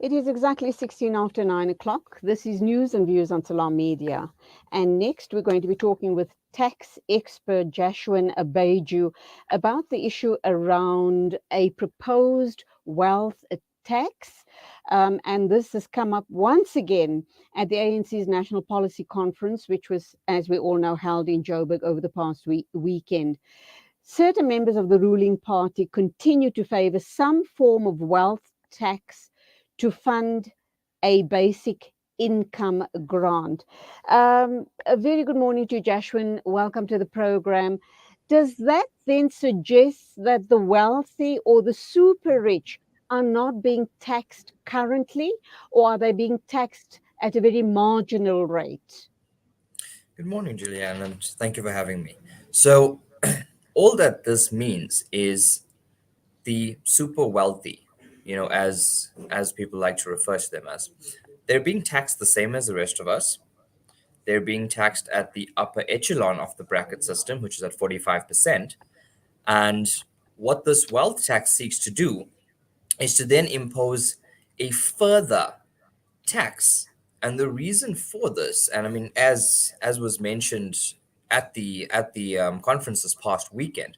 It is exactly 16 after 9 o'clock. This is News and Views on Salam Media. And next, we're going to be talking with tax expert Jashwin Baijoo about the issue around a proposed wealth tax. And this has come up once again at the ANC's National Policy Conference, which was, as we all know, held in Joburg over the past weekend. Certain members of the ruling party continue to favor some form of wealth tax to fund a basic income grant. A very good morning to you, Jashwin. Welcome to the program. Does that then suggest that the wealthy or the super rich are not being taxed currently, or are they being taxed at a very marginal rate? Good morning, Julianne, and thank you for having me. So, all that this means is the super wealthy, as people like to refer to them as, they're being taxed the same as the rest of us. They're being taxed at the upper echelon of the bracket system, which is at 45%. And what this wealth tax seeks to do is to then impose a further tax. And the reason for this, and I mean, as was mentioned at the conference this past weekend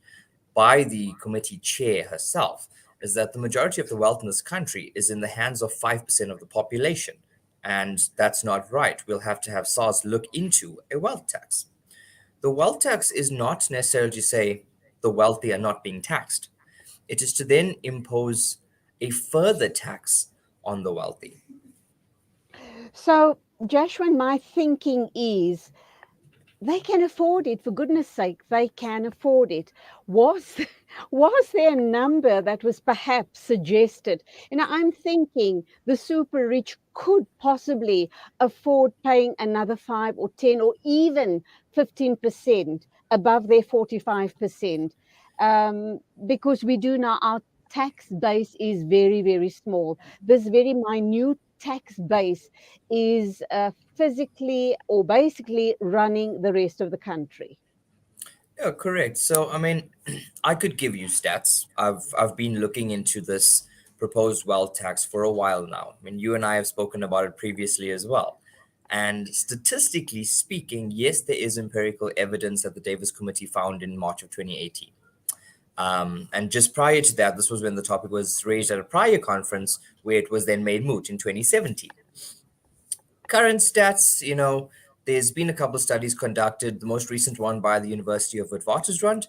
by the committee chair herself, is that the majority of the wealth in this country is in the hands of 5% of the population. And that's not right. We'll have to have SARS look into a wealth tax. The wealth tax is not necessarily to say the wealthy are not being taxed. It is to then impose a further tax on the wealthy. So, Jashwin, my thinking is they can afford it, for goodness sake, they can afford it. Was was there a number that was perhaps suggested? I'm thinking the super rich could possibly afford paying another 5 or 10 or even 15% above their 45%, because we do know our tax base is very, very small. This very minute tax base is physically or basically running the rest of the country. Yeah, correct. So, I mean, I could give you stats. I've been looking into this proposed wealth tax for a while now. I mean, you and I have spoken about it previously as well. And statistically speaking, yes, there is empirical evidence that the Davis Committee found in March of 2018. And just prior to that, this was when the topic was raised at a prior conference where it was then made moot in 2017. Current stats, there's been a couple of studies conducted. The most recent one by the University of Witwatersrand.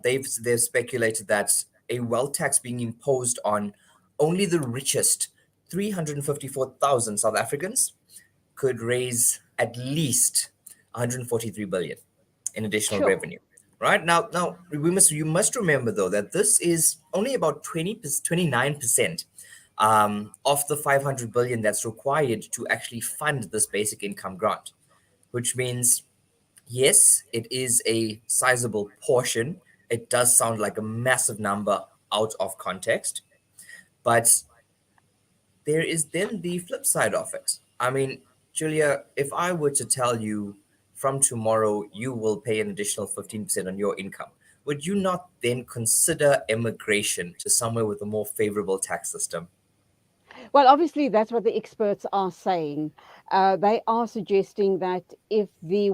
They've speculated that a wealth tax being imposed on only the richest 354,000 South Africans could raise at least 143 billion in additional Sure. revenue. Right now, you must remember though that this is only about 29% of the 500 billion that's required to actually fund this basic income grant, which means, yes, it is a sizable portion. It does sound like a massive number out of context, but there is then the flip side of it. I mean, Julia, if I were to tell you from tomorrow you will pay an additional 15% on your income, would you not then consider immigration to somewhere with a more favorable tax system? Well, obviously, that's what the experts are saying. They are suggesting that if the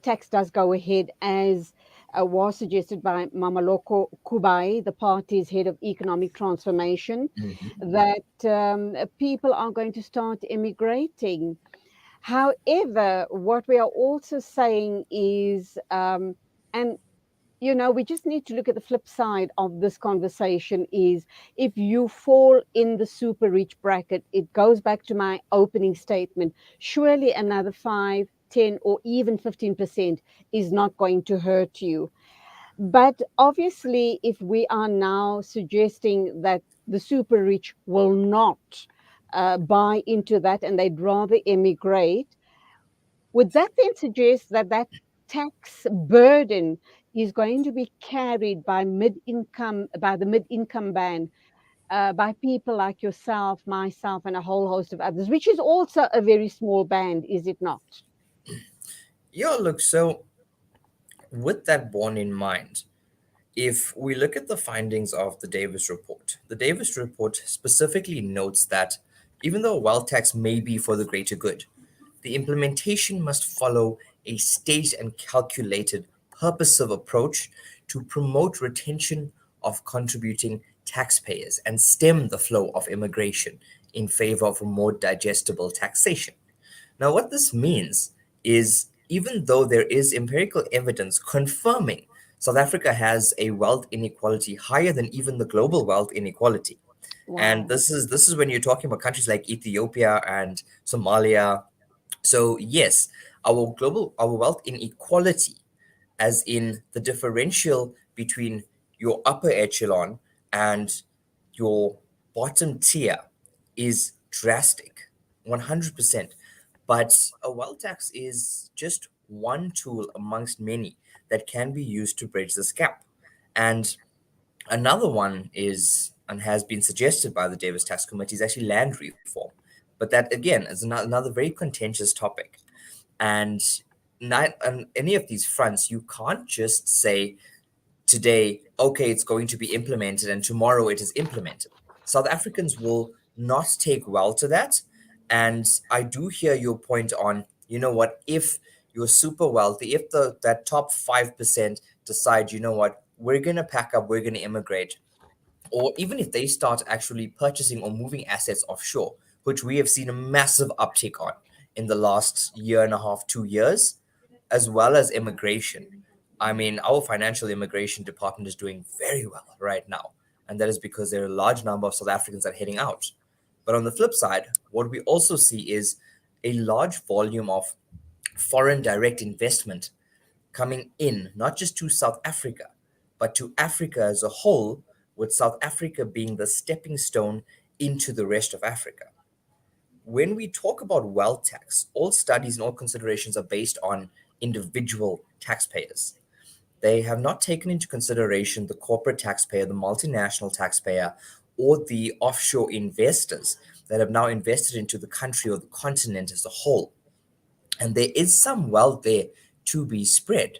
tax does go ahead, as was suggested by Mamaloko Kubai, the party's head of economic transformation, Mhm. that people are going to start immigrating. However, what we are also saying is, and we just need to look at the flip side of this conversation is if you fall in the super rich bracket, it goes back to my opening statement. Surely another 5, 10, or even 15% is not going to hurt you. But obviously, if we are now suggesting that the super rich will not buy into that and they'd rather emigrate, would that then suggest that that tax burden is going to be carried by the mid-income band, by people like yourself, myself, and a whole host of others, which is also a very small band, is it not? Yeah, look, so with that borne in mind, If we look at the findings of the Davis report specifically notes that even though wealth tax may be for the greater good, the implementation must follow a staged and calculated, purposive approach to promote retention of contributing taxpayers and stem the flow of immigration in favor of a more digestible taxation. Now, what this means is even though there is empirical evidence confirming South Africa has a wealth inequality higher than even the global wealth inequality. And Wow. this is when you're talking about countries like Ethiopia and Somalia. So yes, our wealth inequality, as in the differential between your upper echelon and your bottom tier, is drastic, 100%. But a wealth tax is just one tool amongst many that can be used to bridge this gap. And another one is, and has been suggested by the Davis Tax Committee, is actually land reform. But that again is another very contentious topic. And not on any of these fronts, you can't just say today, okay, it's going to be implemented, and tomorrow it is implemented. South Africans will not take well to that. And I do hear your point on, you know what, if you're super wealthy, if that top 5% decide, you know what, we're going to pack up, we're going to immigrate, or even if they start actually purchasing or moving assets offshore, which we have seen a massive uptick on in the last year and a half, 2 years, as well as immigration. I mean, our financial immigration department is doing very well right now. And that is because there are a large number of South Africans that are heading out. But on the flip side, what we also see is a large volume of foreign direct investment coming in, not just to South Africa, but to Africa as a whole, with South Africa being the stepping stone into the rest of Africa. When we talk about wealth tax, all studies and all considerations are based on individual taxpayers. They have not taken into consideration the corporate taxpayer, the multinational taxpayer, or the offshore investors that have now invested into the country or the continent as a whole. And there is some wealth there to be spread.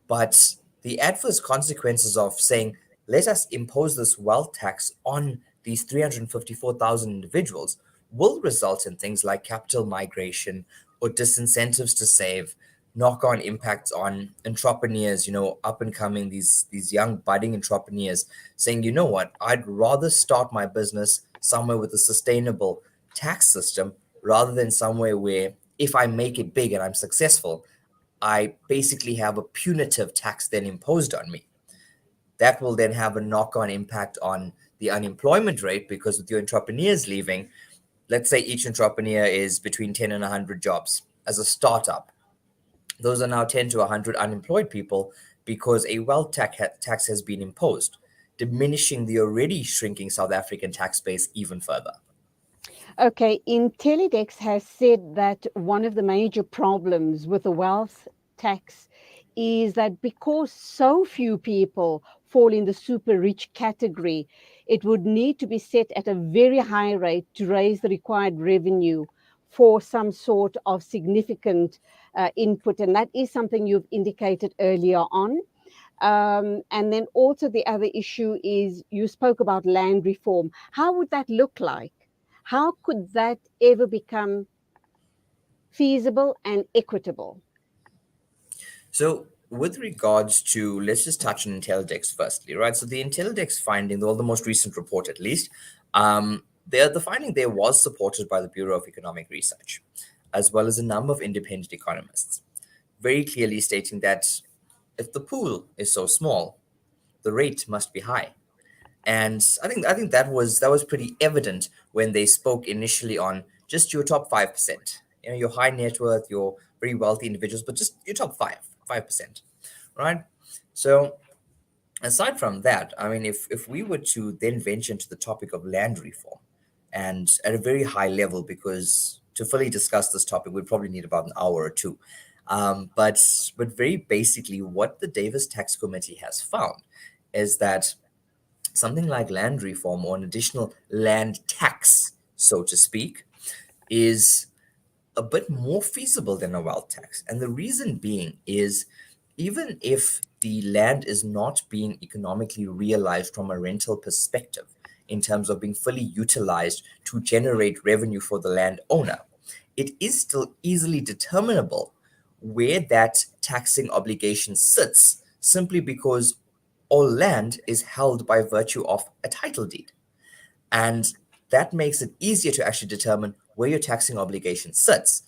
But the adverse consequences of saying, let us impose this wealth tax on these 354,000 individuals will result in things like capital migration or disincentives to save, knock on impacts on entrepreneurs, up and coming, these young budding entrepreneurs saying, you know what, I'd rather start my business somewhere with a sustainable tax system rather than somewhere where if I make it big and I'm successful, I basically have a punitive tax then imposed on me. That will then have a knock on impact on the unemployment rate because with your entrepreneurs leaving, let's say each entrepreneur is between 10 and 100 jobs as a startup. Those are now 10 to 100 unemployed people because a wealth tax has been imposed, diminishing the already shrinking South African tax base even further. Okay, Intellidex has said that one of the major problems with the wealth tax is that because so few people fall in the super rich category, it would need to be set at a very high rate to raise the required revenue for some sort of significant input. And that is something you've indicated earlier on. And then also the other issue is you spoke about land reform. How would that look like? How could that ever become feasible and equitable? So, with regards to, let's just touch on Intellidex firstly, right? So, the Intellidex finding, the most recent report at least, the finding there was supported by the Bureau of Economic Research, as well as a number of independent economists, very clearly stating that if the pool is so small, the rate must be high. And I think that was pretty evident when they spoke initially on just your top 5%, your high net worth, your very wealthy individuals, but just your top 5%, right? So aside from that, I mean, if we were to then venture into the topic of land reform, and at a very high level, because to fully discuss this topic, we'd probably need about an hour or two. But very basically, what the Davis Tax Committee has found is that something like land reform or an additional land tax, so to speak, is a bit more feasible than a wealth tax. And the reason being is even if the land is not being economically realized from a rental perspective, in terms of being fully utilized to generate revenue for the landowner, it is still easily determinable where that taxing obligation sits, simply because all land is held by virtue of a title deed. And that makes it easier to actually determine where your taxing obligation sits,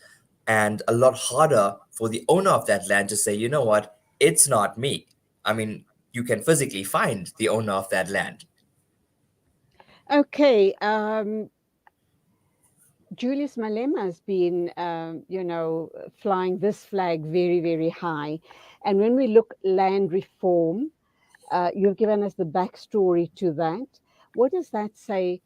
and a lot harder for the owner of that land to say, you know what, it's not me. I mean, you can physically find the owner of that land. Okay, Julius Malema has been, flying this flag very, very high. And when we look land reform, you've given us the backstory to that. What does that say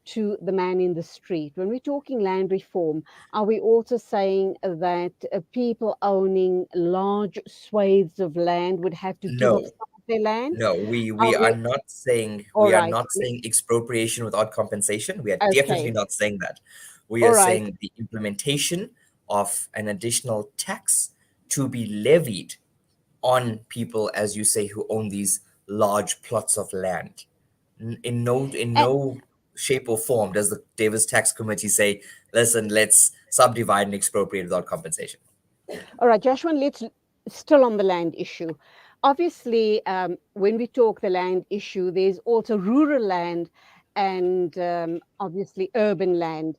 to the man in the street? When we're talking land reform, are we also saying that people owning large swathes of land would have to give up No, some of their land? no, we Are we are we, not saying, all we are right, not saying expropriation without compensation. We are definitely okay, not saying that. We all are right. saying the implementation of an additional tax to be levied on people, as you say, who own these large plots of land. In no shape or form does the Davis Tax Committee say, listen, let's subdivide and expropriate without compensation. All right, Jashwin, let's still on the land issue. Obviously, when we talk the land issue, there's also rural land and obviously urban land.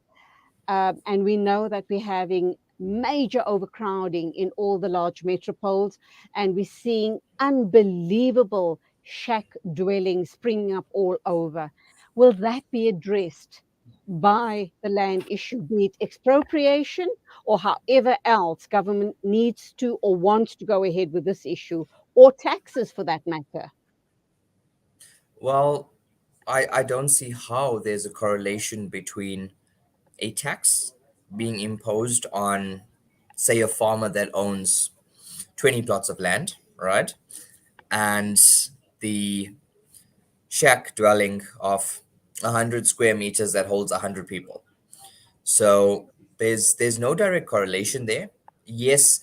And we know that we're having major overcrowding in all the large metropoles, and we're seeing unbelievable shack dwellings springing up all over. Will that be addressed by the land issue, be it expropriation or however else government needs to or wants to go ahead with this issue, or taxes for that matter? Well, I don't see how there's a correlation between a tax being imposed on, say, a farmer that owns 20 plots of land, right? And the shack dwelling of 100 square meters that holds 100 people. So there's no direct correlation there. Yes,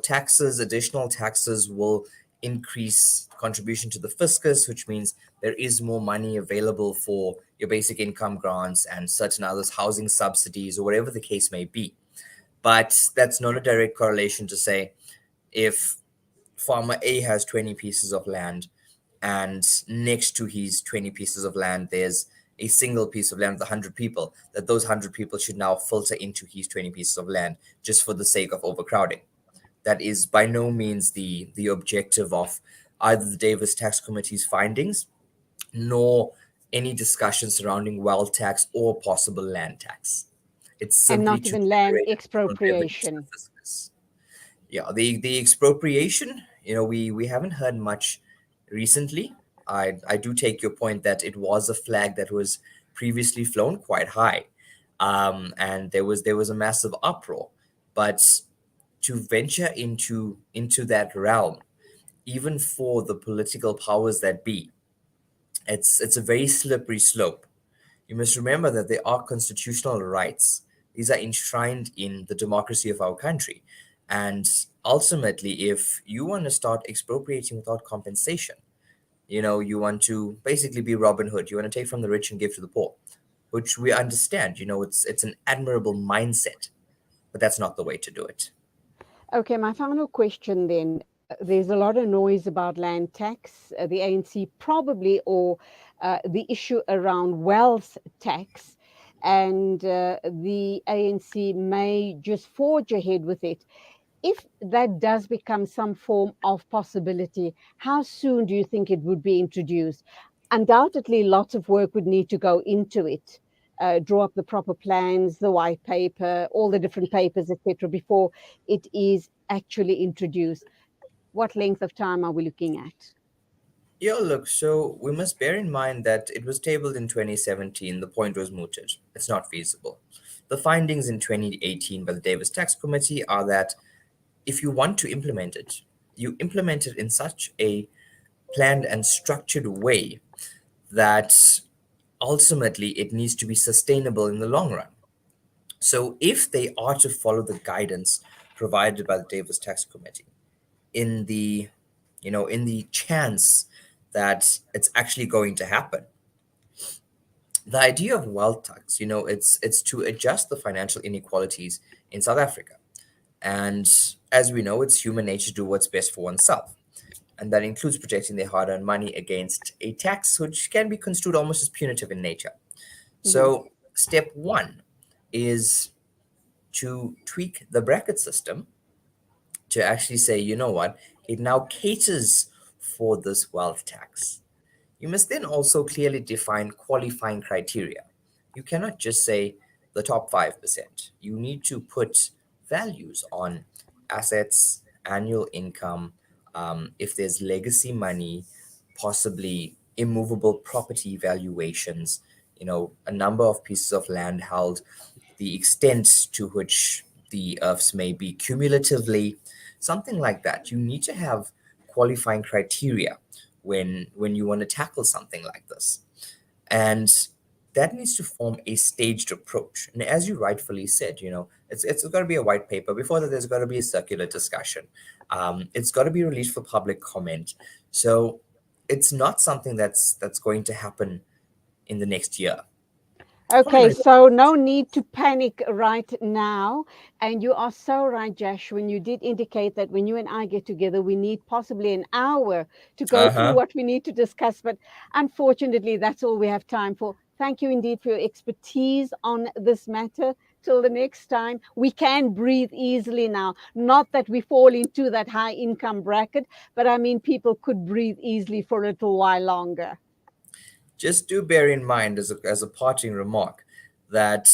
taxes, additional taxes will increase contribution to the fiscus, which means there is more money available for your basic income grants and certain others, housing subsidies, or whatever the case may be. But that's not a direct correlation to say, if farmer A has 20 pieces of land, and next to his 20 pieces of land, there's a single piece of land with 100 people, that those 100 people should now filter into his 20 pieces of land just for the sake of overcrowding. That is by no means the objective of either the Davis Tax Committee's findings, nor any discussion surrounding wealth tax or possible land tax. It's And simply not to even land generate additional revenue to the expropriation. fiscus. Yeah, the expropriation, we haven't heard much recently. I do take your point that it was a flag that was previously flown quite high, and there was a massive uproar. But to venture into that realm, even for the political powers that be, it's a very slippery slope. You must remember that there are constitutional rights. These are enshrined in the democracy of our country. And ultimately, if you want to start expropriating without compensation, you want to basically be Robin Hood. You want to take from the rich and give to the poor, which we understand. It's an admirable mindset, but that's not the way to do it. Okay, my final question then. There's a lot of noise about land tax. The ANC probably, or the issue around wealth tax, and the ANC may just forge ahead with it. If that does become some form of possibility, how soon do you think it would be introduced? Undoubtedly, lots of work would need to go into it. Draw up the proper plans, the white paper, all the different papers, etc., before it is actually introduced. What length of time are we looking at? Yeah, look, so we must bear in mind that it was tabled in 2017. The point was mooted. It's not feasible. The findings in 2018 by the Davis Tax Committee are that if you want to implement it, you implement it in such a planned and structured way that ultimately it needs to be sustainable in the long run. So, if they are to follow the guidance provided by the Davis Tax Committee in the in the chance that it's actually going to happen. The idea of wealth tax, it's to adjust the financial inequalities in South Africa. And as we know, it's human nature to do what's best for oneself. And that includes protecting their hard earned money against a tax which can be construed almost as punitive in nature. Mhm. So, step one is to tweak the bracket system to actually say, you know what, it now caters for this wealth tax. You must then also clearly define qualifying criteria. You cannot just say the top 5%. You need to put values on assets, annual income, if there's legacy money, possibly immovable property valuations, a number of pieces of land held, the extent to which the earths may be cumulatively, something like that. You need to have qualifying criteria when you want to tackle something like this. And that needs to form a staged approach. And as you rightfully said, it's got to be a white paper. Before that, there's got to be a circular discussion. It's got to be released for public comment. So it's not something that's going to happen in the next year. Probably Okay, not. so no need to panic right now. And you are so right, Josh, when you did indicate that when you and I get together, we need possibly an hour to go Uh through huh. what we need to discuss. But unfortunately, that's all we have time for. Thank you indeed for your expertise on this matter. Till the next time, we can breathe easily now. Not that we fall into that high income bracket, but I mean, people could breathe easily for a little while longer. Just do bear in mind as a parting remark that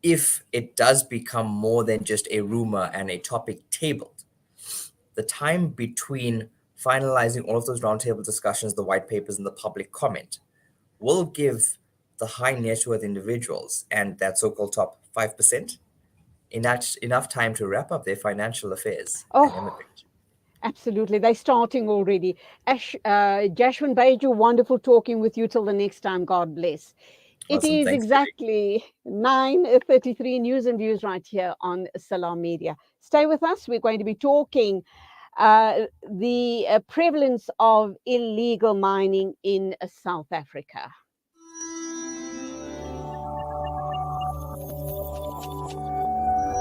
if it does become more than just a rumor and a topic tabled, the time between finalizing all of those roundtable discussions, the white papers, and the public comment will give the high net worth individuals and that so called top 5% enough time to wrap up their financial affairs and Oh, immigrate. absolutely. They're starting already. Jashwin Baijoo, wonderful talking with you till the next time. God bless. It Awesome. is Thanks, Julie. exactly 9:33 news and views right here on Salam Media. Stay with us. We're going to be talking the prevalence of illegal mining in South Africa.